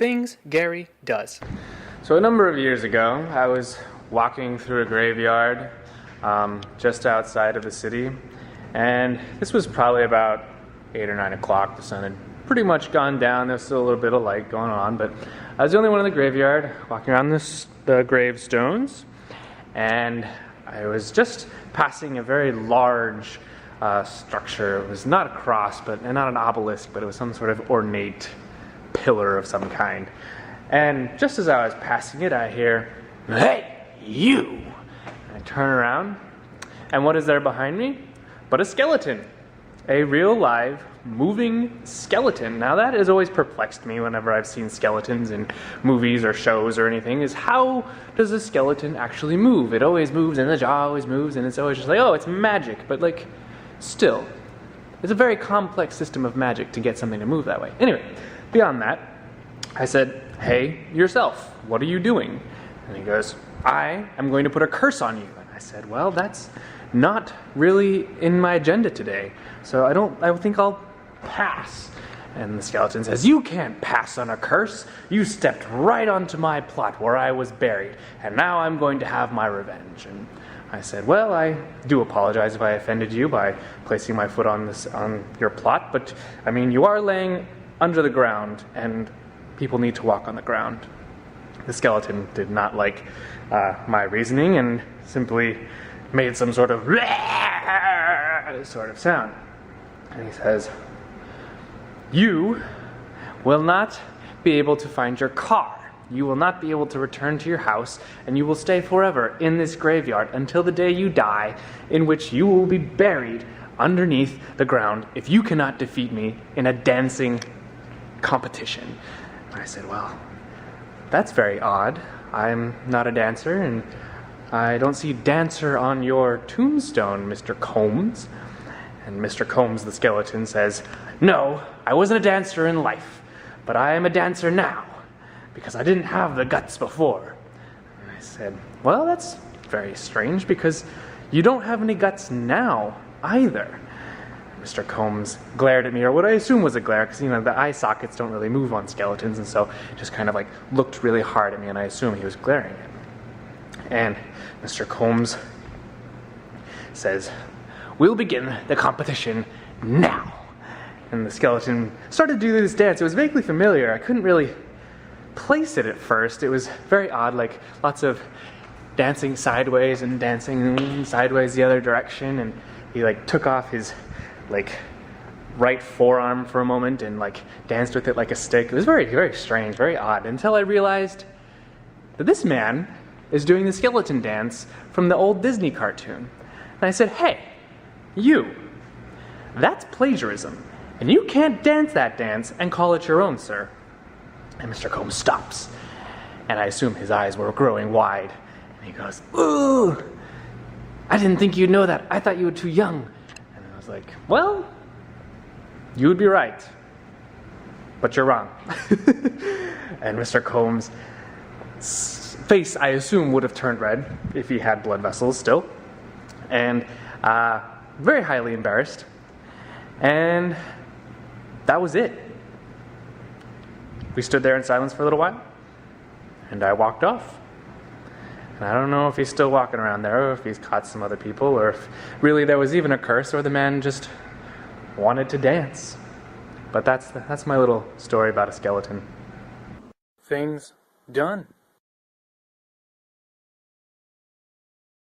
Things Gary does. So a number of years ago, I was walking through a graveyard just outside of the city, and this was probably about 8 or 9 o'clock. The sun had pretty much gone down. There was still a little bit of light going on, but I was the only one in the graveyard walking around the gravestones, and I was just passing a very large structure. It was not a cross, and not an obelisk, but it was some sort of ornate pillar of some kind. And just as I was passing it, I hear, "Hey, you!" And I turn around, and what is there behind me? But a skeleton. A real, live, moving skeleton. Now that has always perplexed me whenever I've seen skeletons in movies or shows or anything, is how does a skeleton actually move? It always moves, and the jaw always moves, and it's always just like, oh, it's magic. But like, still, it's a very complex system of magic to get something to move that way. Anyway, beyond that, I said, "Hey, yourself, what are you doing?" And he goes, "I am going to put a curse on you." And I said, "Well, that's not really in my agenda today, so I think I'll pass." And the skeleton says, "You can't pass on a curse. You stepped right onto my plot where I was buried, and now I'm going to have my revenge." And I said, "Well, I do apologize if I offended you by placing my foot on your plot, but I mean, you are laying under the ground, and people need to walk on the ground." The skeleton did not like my reasoning and simply made some sort of sound. And he says, "You will not be able to find your car. You will not be able to return to your house, and you will stay forever in this graveyard until the day you die, in which you will be buried underneath the ground if you cannot defeat me in a dancing competition." And I said, "Well, that's very odd. I'm not a dancer, and I don't see dancer on your tombstone, Mr. Combs." And Mr. Combs, the skeleton, says, "No, I wasn't a dancer in life, but I am a dancer now, because I didn't have the guts before." And I said, "Well, that's very strange, because you don't have any guts now either." Mr. Combs glared at me, or what I assume was a glare, because the eye sockets don't really move on skeletons, and so just kind of like looked really hard at me, and I assume he was glaring at me. And Mr. Combs says, "We'll begin the competition now." And the skeleton started to do this dance. It was vaguely familiar. I couldn't really place it at first. It was very odd, like lots of dancing sideways and dancing sideways the other direction, and he like took off his like right forearm for a moment and like danced with it like a stick. It was very, very strange, very odd, until I realized that this man is doing the skeleton dance from the old Disney cartoon. And I said, "Hey, you, that's plagiarism, and you can't dance that dance and call it your own, sir." And Mr. Combs stops, and I assume his eyes were growing wide, and he goes, "Ooh, I didn't think you'd know that. I thought you were too young." And I was like, "Well, you would be right, but you're wrong." And Mr. Combs' face, I assume, would have turned red if he had blood vessels still, and very highly embarrassed. And that was it. We stood there in silence for a little while, and I walked off. And I don't know if he's still walking around there, or if he's caught some other people, or if really there was even a curse, or the man just wanted to dance. But that's my little story about a skeleton. Things done.